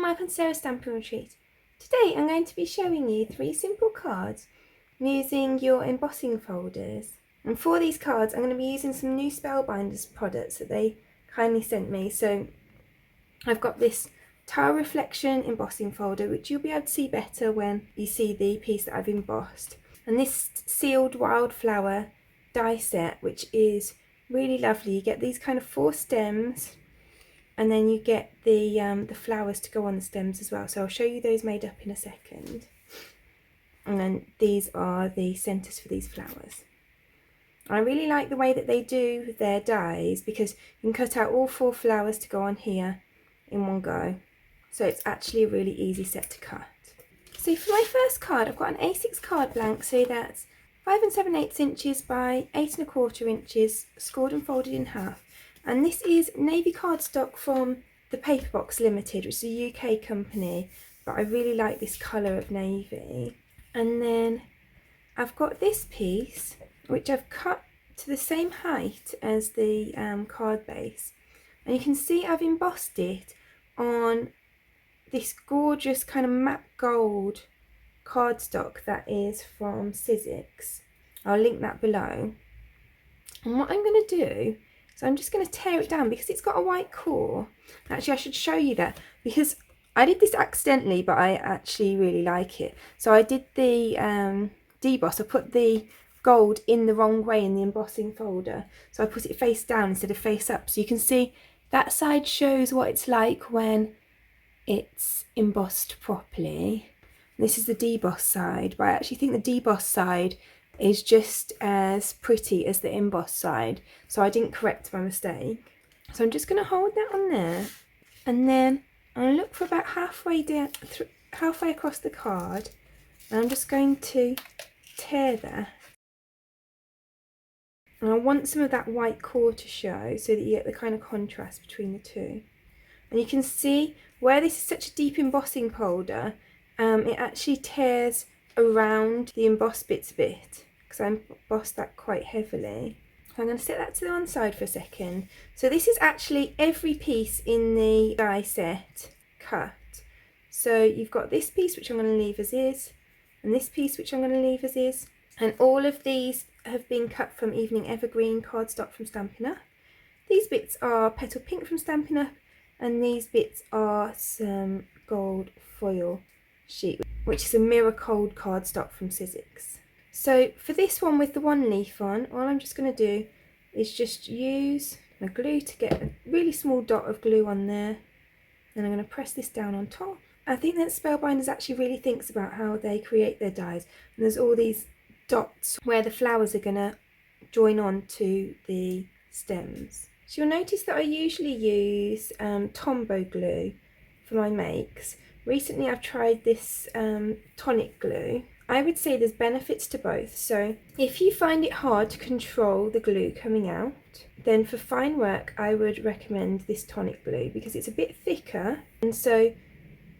Mike and Sarah's Stamping Retreat. Today I'm going to be showing you 3 simple cards using your embossing folders. And for these cards I'm going to be using some new Spellbinders products that they kindly sent me. So I've got this Floral Reflection embossing folder, which you'll be able to see better when you see the piece that I've embossed. And this sealed Wildflower die set, which is really lovely. You get these kind of 4 stems, and then you get the flowers to go on the stems as well. So I'll show you those made up in a second. And then these are the centres for these flowers. I really like the way that they do their dies, because you can cut out all 4 flowers to go on here in one go. So it's actually a really easy set to cut. So for my first card, I've got an A6 card blank, so that's 5 7/8 inches by 8 1/4 inches, scored and folded in half. And this is navy cardstock from the Paperbox Limited, which is a UK company, but I really like this colour of navy. And then I've got this piece, which I've cut to the same height as the card base. And you can see I've embossed it on this gorgeous kind of matte gold cardstock that is from Sizzix. I'll link that below. And what I'm going to do, so I'm just going to tear it down because it's got a white core. Actually, I should show you that, because I did this accidentally, but I actually really like it. So I did the deboss. I put the gold in the wrong way in the embossing folder. So I put it face down instead of face up. So you can see that side shows what it's like when it's embossed properly. This is the deboss side, but I actually think the deboss side is just as pretty as the embossed side, so I didn't correct my mistake. So I'm just going to hold that on there, and then I'll look for about halfway down, halfway across the card, and I'm just going to tear that. And I want some of that white core to show so that you get the kind of contrast between the two. And you can see where this is such a deep embossing folder, it actually tears around the embossed bits a bit, because I embossed that quite heavily. So I'm going to set that to the one side for a second. So this is actually every piece in the die set cut. So you've got this piece, which I'm going to leave as is, and this piece, which I'm going to leave as is, and all of these have been cut from Evening Evergreen cardstock from Stampin' Up. These bits are Petal Pink from Stampin' Up, and these bits are some gold foil sheet, which is a mirror cold cardstock from Sizzix. So for this one with the one leaf on, all I'm just going to do is just use my glue to get a really small dot of glue on there, and I'm going to press this down on top. I think that Spellbinders actually really thinks about how they create their dies, and there's all these dots where the flowers are going to join on to the stems. So you'll notice that I usually use Tombow glue for my makes. Recently I've tried this tonic glue. I would say there's benefits to both. So if you find it hard to control the glue coming out, then for fine work I would recommend this tonic glue, because it's a bit thicker and so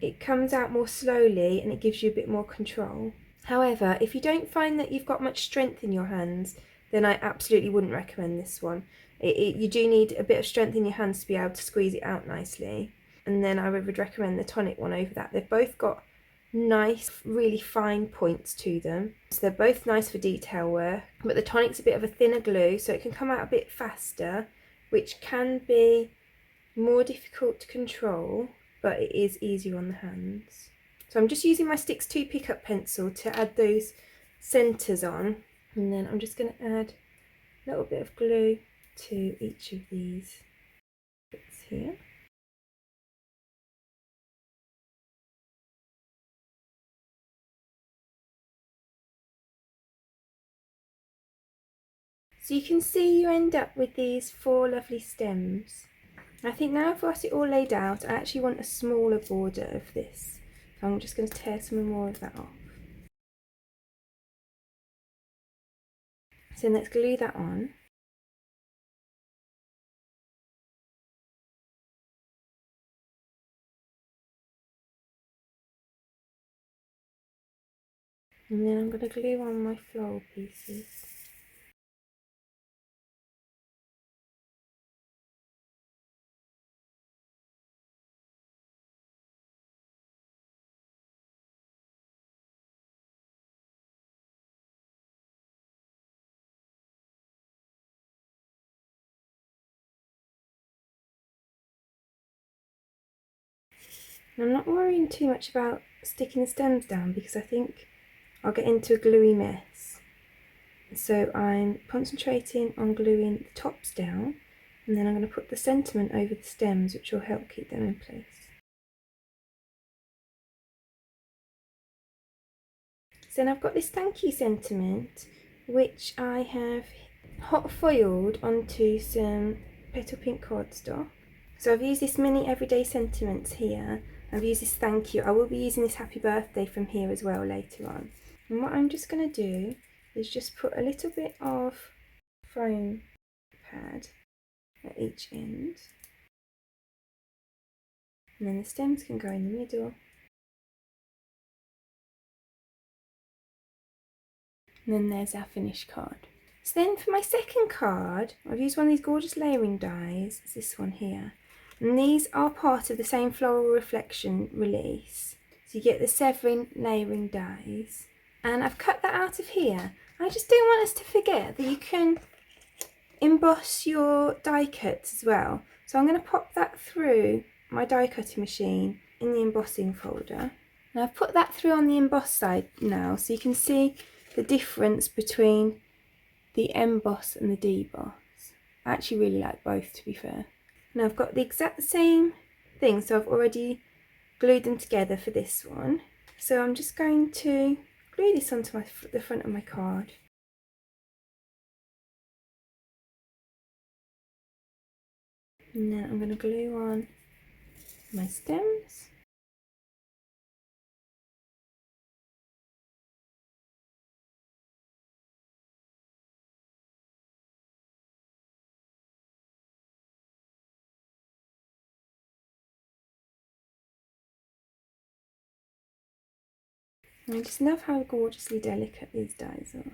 it comes out more slowly and it gives you a bit more control. However, if you don't find that you've got much strength in your hands, then I absolutely wouldn't recommend this one. You do need a bit of strength in your hands to be able to squeeze it out nicely. And then I would recommend the tonic one over that. They've both got nice, really fine points to them. So they're both nice for detail work. But the tonic's a bit of a thinner glue, so it can come out a bit faster, which can be more difficult to control, but it is easier on the hands. So I'm just using my Stix 2 pickup pencil to add those centres on. And then I'm just going to add a little bit of glue to each of these bits here. So you can see you end up with these 4 lovely stems. I think now I've got it all laid out, I actually want a smaller border of this. So I'm just going to tear some more of that off. So let's glue that on. And then I'm going to glue on my floral pieces. And I'm not worrying too much about sticking the stems down because I think I'll get into a gluey mess. So I'm concentrating on gluing the tops down, and then I'm going to put the sentiment over the stems, which will help keep them in place. So then I've got this thank you sentiment, which I have hot foiled onto some petal pink cardstock. So I've used this mini everyday sentiments here. I've used this thank you. I will be using this happy birthday from here as well later on. And what I'm just going to do is just put a little bit of foam pad at each end. And then the stems can go in the middle. And then there's our finished card. So then for my second card, I've used one of these gorgeous layering dies. It's this one here. And these are part of the same Floral Reflection release. So you get the 7 layering dies. And I've cut that out of here. I just don't want us to forget that you can emboss your die cuts as well. So I'm going to pop that through my die cutting machine in the embossing folder. And I've put that through on the emboss side now, so you can see the difference between the emboss and the deboss. I actually really like both, to be fair. Now I've got the exact same thing, so I've already glued them together for this one. So I'm just going to glue this onto the front of my card. And then I'm going to glue on my stems. And I just love how gorgeously delicate these dies are.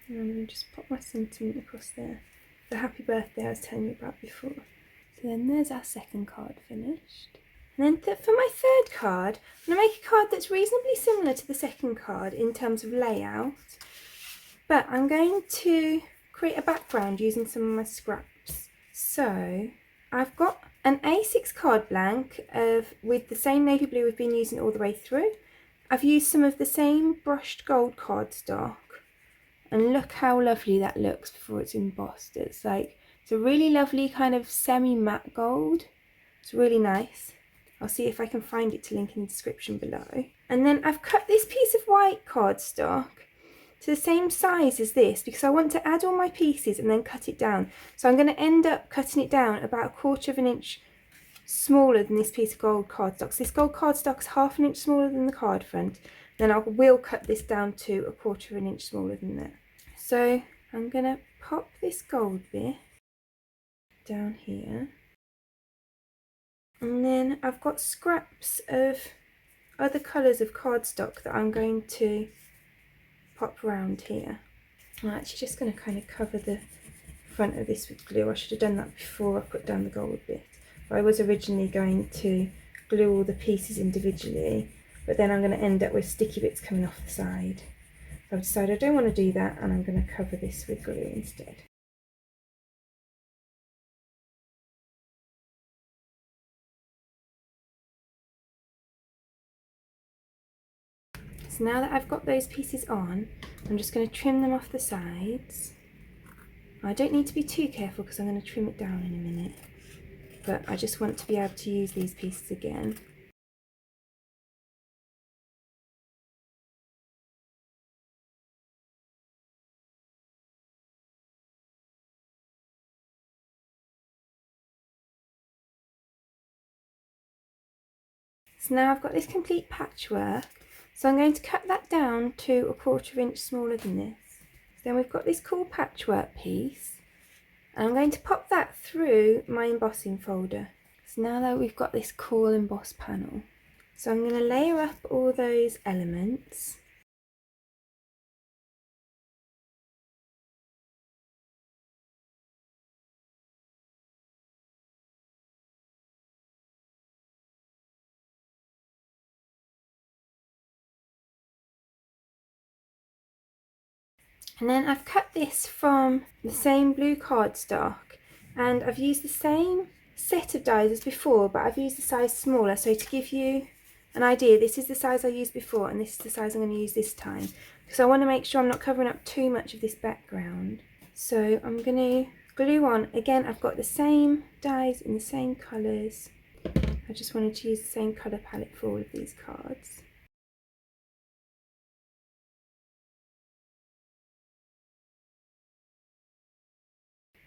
And I'm going to just pop my sentiment across there. The happy birthday I was telling you about before. So then there's our second card finished. And then for my third card, I'm going to make a card that's reasonably similar to the second card in terms of layout. But I'm going to create a background using some of my scraps. So I've got an A6 card blank with the same navy blue we've been using all the way through. I've used some of the same brushed gold cardstock. And look how lovely that looks before it's embossed. It's a really lovely kind of semi-matte gold. It's really nice. I'll see if I can find it to link in the description below. And then I've cut this piece of white cardstock to the same size as this because I want to add all my pieces and then cut it down. So I'm going to end up cutting it down about 1/4 of an inch smaller than this piece of gold cardstock. So this gold cardstock is 1/2 an inch smaller than the card front. Then I will cut this down to 1/4 of an inch smaller than that. So I'm going to pop this gold bit down here. And then I've got scraps of other colours of cardstock that I'm going to pop around here. I'm actually just going to kind of cover the front of this with glue. I should have done that before I put down the gold bit. But I was originally going to glue all the pieces individually, but then I'm going to end up with sticky bits coming off the side. So I've decided I don't want to do that, and I'm going to cover this with glue instead. So now that I've got those pieces on, I'm just going to trim them off the sides. I don't need to be too careful because I'm going to trim it down in a minute, but I just want to be able to use these pieces again. So now I've got this complete patchwork, so I'm going to cut that down to 1/4 inch smaller than this. So then we've got this cool patchwork piece, and I'm going to pop that through my embossing folder. So now that we've got this cool emboss panel, so I'm going to layer up all those elements. And then I've cut this from the same blue cardstock, and I've used the same set of dies as before, but I've used the size smaller. So to give you an idea, this is the size I used before and this is the size I'm going to use this time, because I want to make sure I'm not covering up too much of this background. So I'm going to glue on, again I've got the same dies in the same colours. I just wanted to use the same colour palette for all of these cards.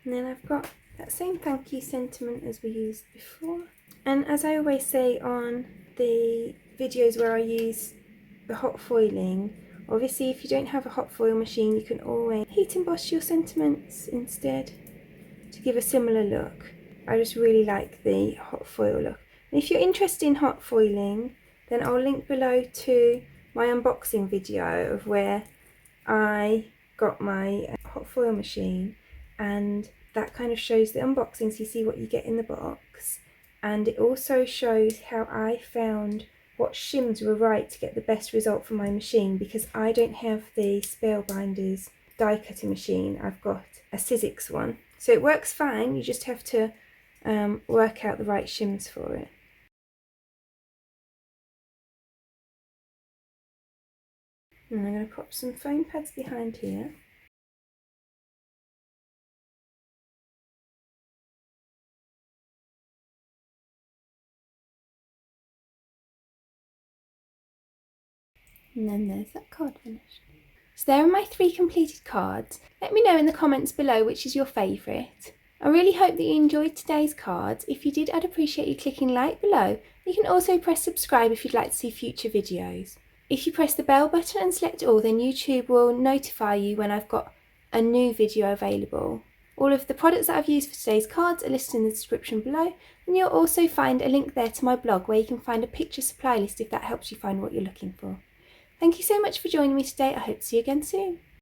And then I've got that same thank you sentiment as we used before. And as I always say on the videos where I use the hot foiling, obviously if you don't have a hot foil machine you can always heat emboss your sentiments instead to give a similar look. I just really like the hot foil look. And if you're interested in hot foiling, then I'll link below to my unboxing video of where I got my hot foil machine, and that kind of shows the unboxing, so you see what you get in the box, and it also shows how I found what shims were right to get the best result for my machine, because I don't have the Spellbinders die cutting machine, I've got a Sizzix one. So it works fine, you just have to work out the right shims for it. And I'm going to pop some foam pads behind here. And then there's that card finished. So there are my 3 completed cards. Let me know in the comments below which is your favourite. I really hope that you enjoyed today's cards. If you did, I'd appreciate you clicking like below. You can also press subscribe if you'd like to see future videos. If you press the bell button and select all, then YouTube will notify you when I've got a new video available. All of the products that I've used for today's cards are listed in the description below, and you'll also find a link there to my blog where you can find a picture supply list if that helps you find what you're looking for. Thank you so much for joining me today. I hope to see you again soon.